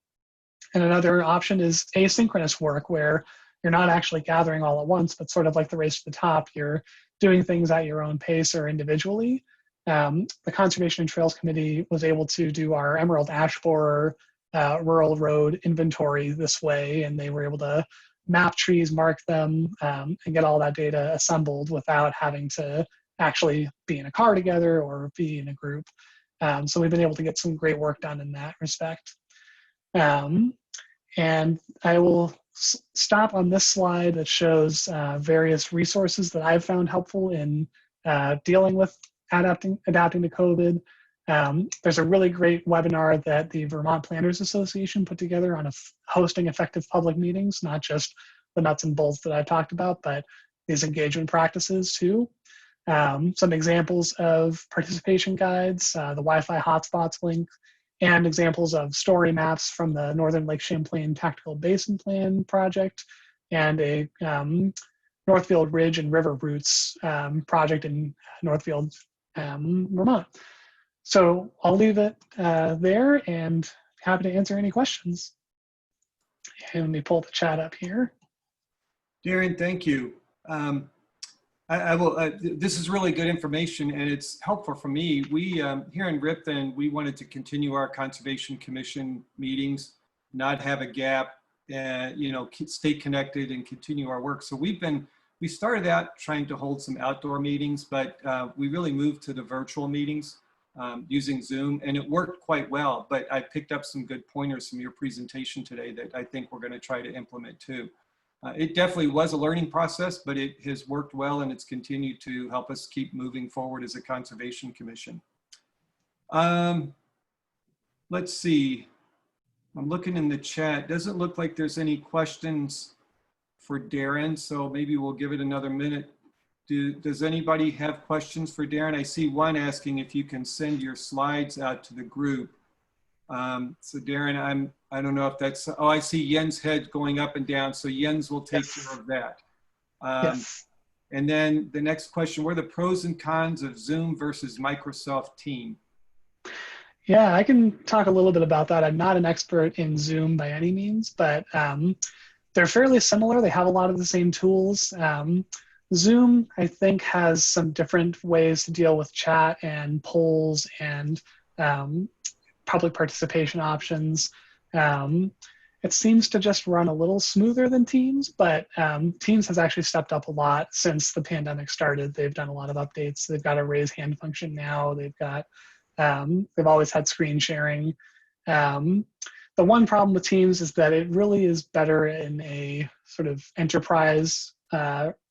And another option is asynchronous work, where you're not actually gathering all at once, but sort of like the race to the top, you're doing things at your own pace or individually. The Conservation and Trails Committee was able to do our Emerald Ash Borer rural road inventory this way, and they were able to map trees, mark them, and get all that data assembled without having to actually be in a car together or be in a group. So we've been able to get some great work done in that respect. And I will stop on this slide that shows various resources that I've found helpful in dealing with adapting to COVID. There's a really great webinar that the Vermont Planners Association put together on hosting effective public meetings, not just the nuts and bolts that I've talked about, but these engagement practices too. Some examples of participation guides, the Wi-Fi hotspots link, and examples of story maps from the Northern Lake Champlain Tactical Basin Plan project, and a Northfield Ridge and River Routes project in Northfield, Vermont. So I'll leave it there and happy to answer any questions. And let me pull the chat up here. Darren, thank you. I will. This is really good information, and it's helpful for me. We here in Ripon, we wanted to continue our Conservation Commission meetings, not have a gap, stay connected and continue our work. So we started out trying to hold some outdoor meetings, but we really moved to the virtual meetings using Zoom, and it worked quite well. But I picked up some good pointers from your presentation today that I think we're going to try to implement too. It definitely was a learning process, but it has worked well, and it's continued to help us keep moving forward as a Conservation Commission. Let's see. I'm looking in the chat. Doesn't look like there's any questions for Darren, so maybe we'll give it another minute. Does anybody have questions for Darren? I see one asking if you can send your slides out to the group. So Darren, I don't know if that's, oh, I see Jens' head going up and down. So Jens will take care of that. Yes. And then the next question, what are the pros and cons of Zoom versus Microsoft Teams? Yeah, I can talk a little bit about that. I'm not an expert in Zoom by any means, but they're fairly similar. They have a lot of the same tools. Zoom, I think, has some different ways to deal with chat and polls and public participation options. It seems to just run a little smoother than Teams, but Teams has actually stepped up a lot since the pandemic started. They've done a lot of updates. They've got a raise hand function now. They've got, they've always had screen sharing. The one problem with Teams is that it really is better in a sort of enterprise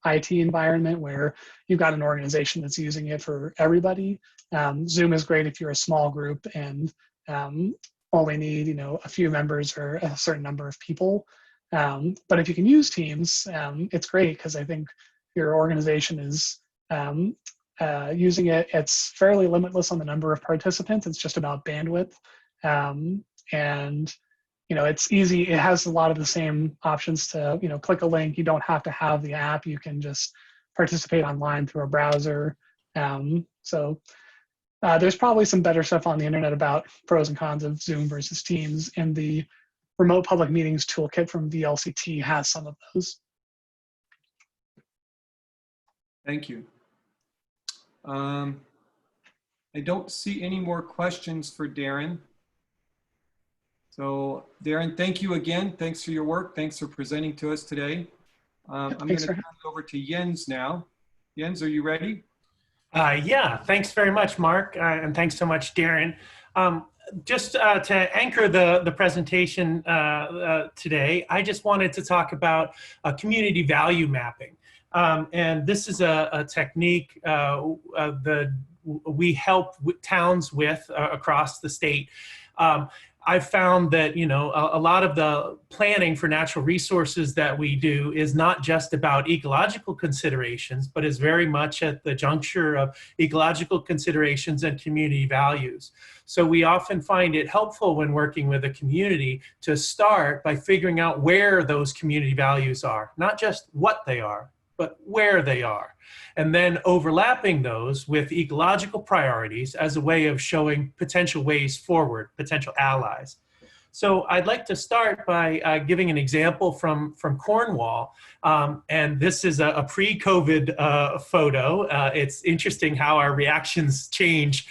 IT environment where you've got an organization that's using it for everybody. Zoom is great if you're a small group and only need, a few members or a certain number of people. But if you can use Teams, it's great because I think your organization is using it. It's fairly limitless on the number of participants. It's just about bandwidth. And it's easy. It has a lot of the same options to, click a link. You don't have to have the app. You can just participate online through a browser. There's probably some better stuff on the internet about pros and cons of Zoom versus Teams, and the Remote Public Meetings Toolkit from VLCT has some of those. Thank you. I don't see any more questions for Darren. So Darren, thank you again. Thanks for your work. Thanks for presenting to us today. I'm going to turn it over to Jens now. Jens, are you ready? Yeah, thanks very much, Mark, and thanks so much, Darren. Just to anchor the presentation today, I just wanted to talk about community value mapping. And this is a technique that we help towns with across the state. I've found that, you know, a lot of the planning for natural resources that we do is not just about ecological considerations, but is very much at the juncture of ecological considerations and community values. So we often find it helpful when working with a community to start by figuring out where those community values are, not just what they are, but where they are, and then overlapping those with ecological priorities as a way of showing potential ways forward, potential allies. So I'd like to start by giving an example from Cornwall, and this is a pre-COVID photo. It's interesting how our reactions change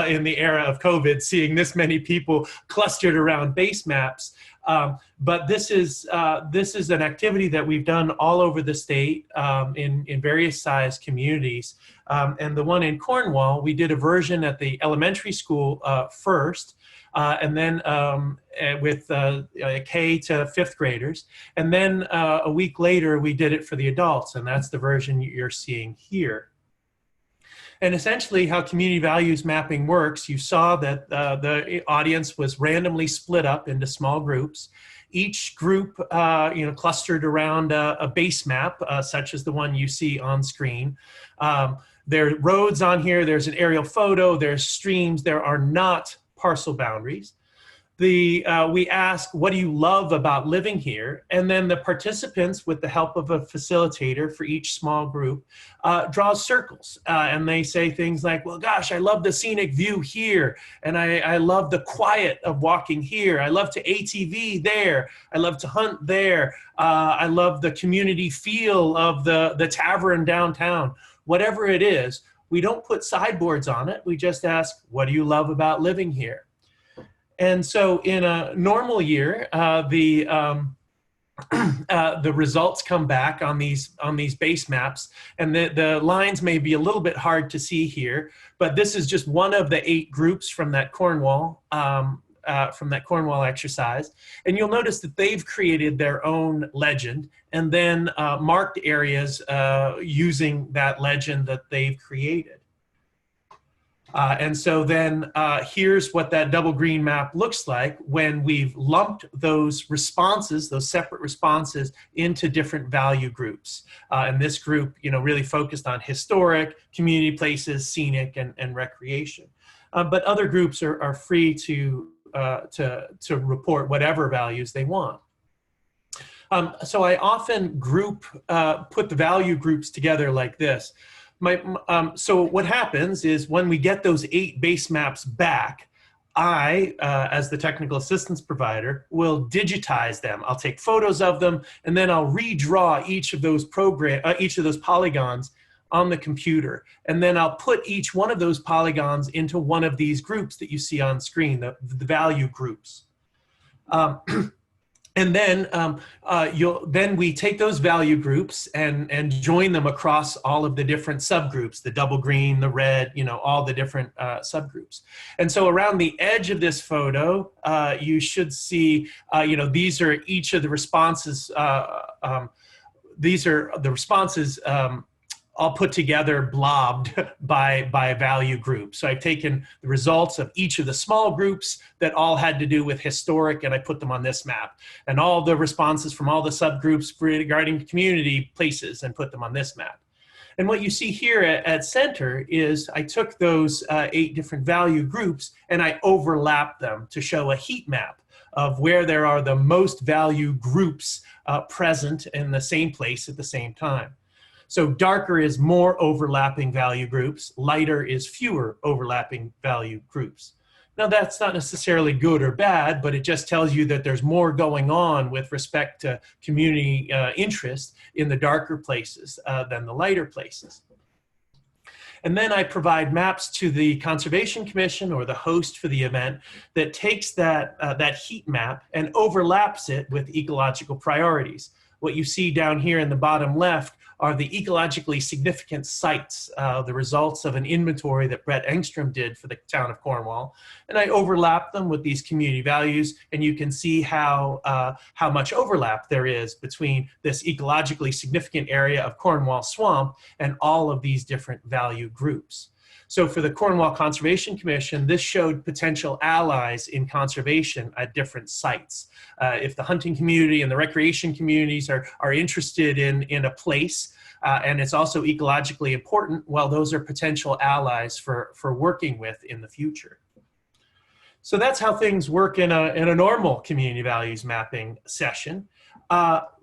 in the era of COVID, seeing this many people clustered around base maps. But this is an activity that we've done all over the state in various size communities. And the one in Cornwall, we did a version at the elementary school first, and then with K to 5th graders. And then a week later, we did it for the adults, and that's the version you're seeing here. And essentially how community values mapping works, you saw that the audience was randomly split up into small groups. Each group clustered around a base map, such as the one you see on screen. There are roads on here, there's an aerial photo, there's streams, there are not parcel boundaries. We ask, what do you love about living here? And then the participants, with the help of a facilitator for each small group, draws circles. And they say things like, well, gosh, I love the scenic view here. And I love the quiet of walking here. I love to ATV there. I love to hunt there. I love the community feel of the tavern downtown. Whatever it is, we don't put sideboards on it. We just ask, what do you love about living here? And so in a normal year, the results come back on these base maps, and the lines may be a little bit hard to see here, but this is just one of the 8 groups from that Cornwall exercise. And you'll notice that they've created their own legend and then marked areas using that legend that they've created. And so then here's what that double green map looks like when we've lumped those responses, those separate responses, into different value groups. And this group, really focused on historic, community places, scenic, and recreation. But other groups are free to report whatever values they want. So I often put the value groups together like this. So what happens is when we get those 8 base maps back, I, as the technical assistance provider, will digitize them. I'll take photos of them, and then I'll redraw each of those polygons on the computer. And then I'll put each one of those polygons into one of these groups that you see on screen, the value groups. And then then we take those value groups and join them across all of the different subgroups, the double green, the red, all the different subgroups. And so around the edge of this photo, you should see, these are each of the responses. These are the responses all put together, blobbed by value group. So I've taken the results of each of the small groups that all had to do with historic, and I put them on this map. And all the responses from all the subgroups regarding community places and put them on this map. And what you see here at center is I took those 8 different value groups and I overlapped them to show a heat map of where there are the most value groups present in the same place at the same time. So darker is more overlapping value groups, lighter is fewer overlapping value groups. Now that's not necessarily good or bad, but it just tells you that there's more going on with respect to community interest in the darker places than the lighter places. And then I provide maps to the Conservation Commission or the host for the event that takes that heat map and overlaps it with ecological priorities. What you see down here in the bottom left are the ecologically significant sites, the results of an inventory that Brett Engstrom did for the town of Cornwall. And I overlap them with these community values, and you can see how much overlap there is between this ecologically significant area of Cornwall Swamp and all of these different value groups. So for the Cornwall Conservation Commission, this showed potential allies in conservation at different sites. If the hunting community and the recreation communities are interested in a place, and it's also ecologically important, well, those are potential allies for working with in the future. So that's how things work in a normal community values mapping session.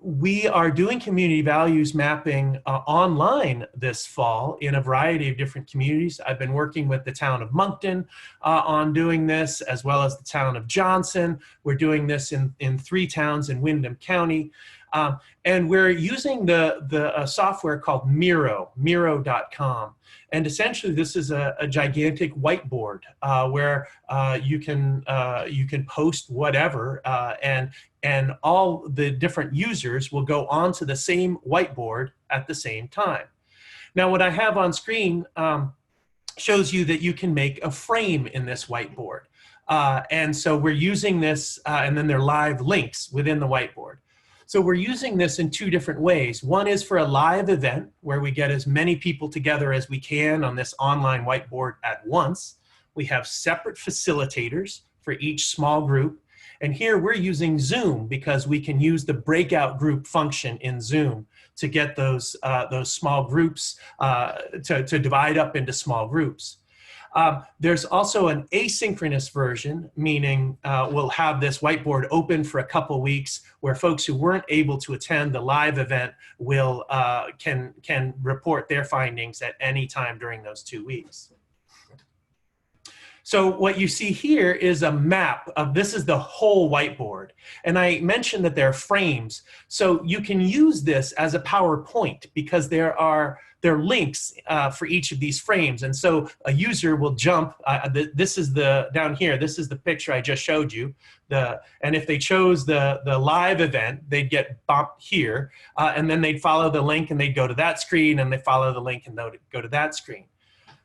We are doing community values mapping online this fall in a variety of different communities. I've been working with the town of Moncton on doing this, as well as the town of Johnson. We're doing this in 3 towns in Windham County. And we're using the software called Miro.com. And essentially, this is a gigantic whiteboard where you can post whatever, and all the different users will go onto the same whiteboard at the same time. Now, what I have on screen shows you that you can make a frame in this whiteboard. And so we're using this, and then there are live links within the whiteboard. So we're using this in 2 different ways. One is for a live event where we get as many people together as we can on this online whiteboard at once. We have separate facilitators for each small group. And here we're using Zoom because we can use the breakout group function in Zoom to get those small groups, to divide up into small groups. There's also an asynchronous version, meaning we'll have this whiteboard open for a couple weeks where folks who weren't able to attend the live event can report their findings at any time during those 2 weeks. So what you see here is a map of, this is the whole whiteboard. And I mentioned that there are frames. So you can use this as a PowerPoint because there are links for each of these frames. And so a user will jump, this is down here, this is the picture I just showed you. And if they chose the live event, they'd get bumped here. And then they'd follow the link and they'd go to that screen, and they follow the link and go to that screen.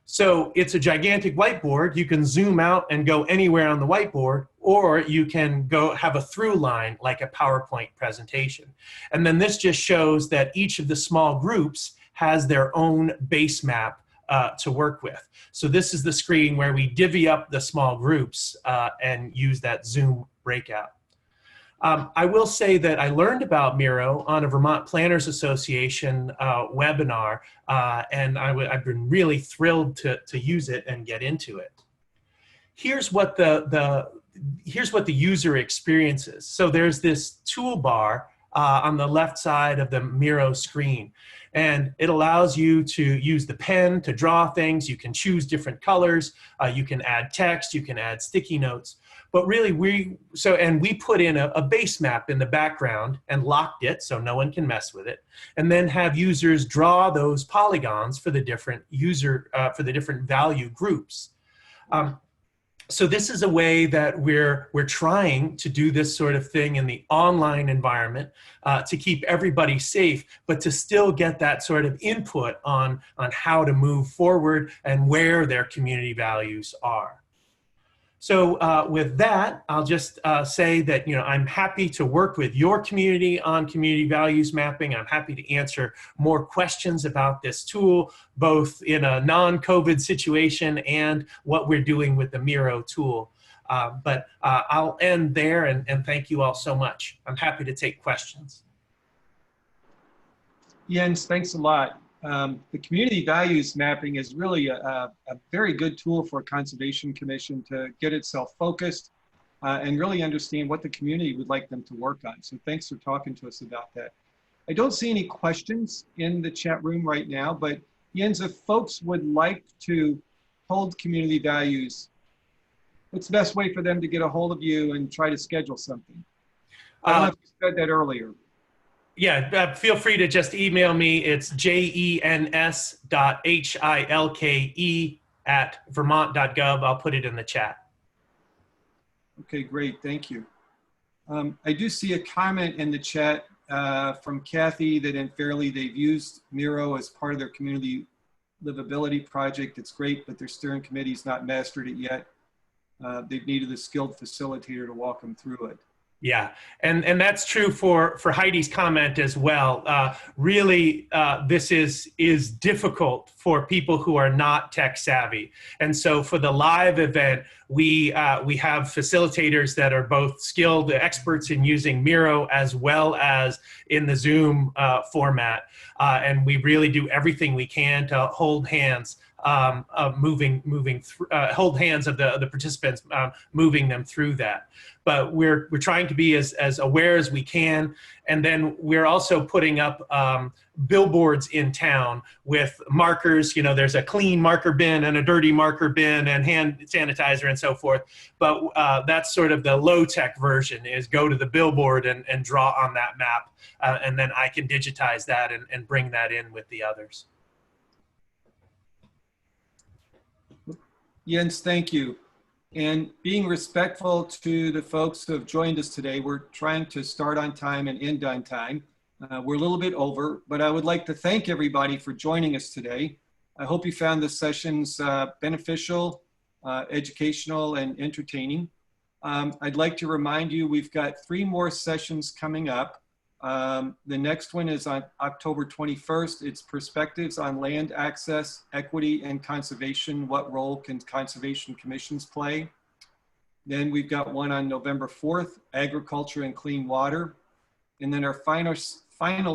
So it's a gigantic whiteboard. You can zoom out and go anywhere on the whiteboard, or you can go have a through line like a PowerPoint presentation. And then this just shows that each of the small groups has their own base map to work with. So this is the screen where we divvy up the small groups and use that Zoom breakout. I will say that I learned about Miro on a Vermont Planners Association webinar, and I've been really thrilled to use it and get into it. Here's what the user experiences. So there's this toolbar on the left side of the Miro screen, and it allows you to use the pen to draw things. You can choose different colors. You can add text. You can add sticky notes. But really, we put in a base map in the background and locked it so no one can mess with it, and then have users draw those polygons for the different different value groups. So this is a way that we're trying to do this sort of thing in the online environment to keep everybody safe, but to still get that sort of input on how to move forward and where their community values are. So with that, I'll just say that, I'm happy to work with your community on community values mapping. I'm happy to answer more questions about this tool, both in a non-COVID situation and what we're doing with the Miro tool. But I'll end there and thank you all so much. I'm happy to take questions. Jens, thanks a lot. The community values mapping is really a very good tool for a conservation commission to get itself focused and really understand what the community would like them to work on. So thanks for talking to us about that. I don't see any questions in the chat room right now, but Jens, if folks would like to hold community values, what's the best way for them to get a hold of you and try to schedule something? I don't know if you said that earlier. Yeah, feel free to just email me. It's jens.hilke@vermont.gov. I'll put it in the chat. Okay, great. Thank you. I do see a comment in the chat from Kathy that in Fairleigh they've used Miro as part of their community livability project. It's great, but their steering committee's not mastered it yet. They've needed a skilled facilitator to walk them through it. Yeah, and that's true for Heidi's comment as well. Really, this is difficult for people who are not tech savvy, and so for the live event, we have facilitators that are both skilled experts in using Miro as well as in the Zoom format, and we really do everything we can to hold hands. Hold hands of the participants, moving them through that. But we're trying to be as aware as we can, and then we're also putting up billboards in town with markers. You know, there's a clean marker bin and a dirty marker bin and hand sanitizer and so forth. But that's sort of the low-tech version, is go to the billboard and draw on that map, and then I can digitize that and bring that in with the others. Jens, thank you. And being respectful to the folks who have joined us today, we're trying to start on time and end on time. We're a little bit over, but I would like to thank everybody for joining us today. I hope you found the sessions beneficial, educational, and entertaining. I'd like to remind you we've got 3 more sessions coming up. The next one is on October 21st. It's Perspectives on Land Access, Equity, and Conservation. What role can conservation commissions play? Then we've got one on November 4th, Agriculture and Clean Water. And then our final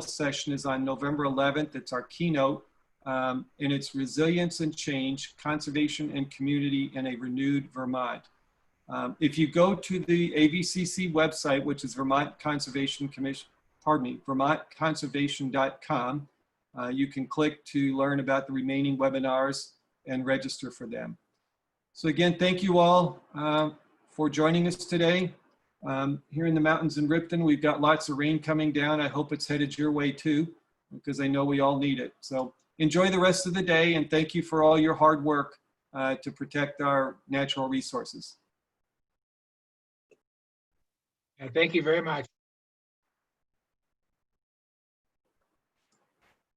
session is on November 11th. It's our keynote, and it's Resilience and Change, Conservation and Community in a Renewed Vermont. If you go to the AVCC website, which is vermontconservation.com, you can click to learn about the remaining webinars and register for them. So again, thank you all for joining us today. Here in the mountains in Ripton, we've got lots of rain coming down. I hope it's headed your way too, because I know we all need it. So enjoy the rest of the day, and thank you for all your hard work to protect our natural resources. Thank you very much.